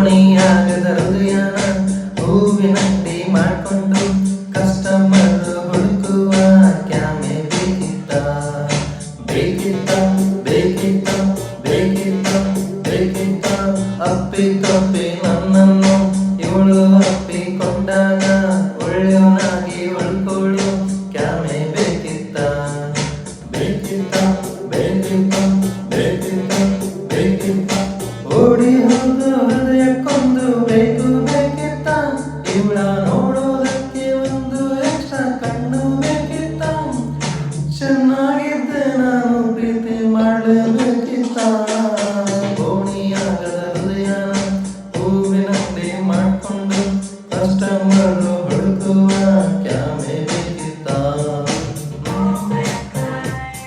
ದೋಣಿಯಾಗದ ಹೃದಯನ ಹೂವಿನಂಟಿ ಮಾಡ್ಕೊಂಡು ಕಸ್ಟಮರ್ ಹುಡುಕುವ ಕ್ಯಾಮೆ ಬೇಕಿತ್ತ ಬೇಕಿತ್ತ ಬೇಕಿತ್ತ ಬೇಕಿತ್ತ ಬೇಕಿತ್ತ ಅಪ್ಪಿ ತಪ್ಪಿ ನನ್ನನ್ನು ಇವಳು ಅಪ್ಪಿಕೊಂಡಾಗ ಒಳ್ಳೆಯವನಾಗಿ ಉಳ್ಕೊಳ್ಳು ಕ್ಯಾಮೆ ಬೇಕಿತ್ತ ಬೇಕಿತ್ತ ಬೇಕಿತ್ತ ಬೇಕಿತ್ತ ಬೇಕಿತ್ತ ಓಡಿ ಹೋದ ಹೃದಯಕ್ಕೊಂದು ಬೇಕು ಬೇಕಿತ್ತ ಇವಳ ನೋಡೋದಕ್ಕೆ ಒಂದು ಎಕ್ಸ್ಟ್ರಾ ಕಣ್ಣು ಬೇಕಿತ್ತ ಚೆನ್ನಾಗಿದ್ದೆ ನಾನು ಪ್ರೀತಿ ಮಾಡಲೇಬೇಕು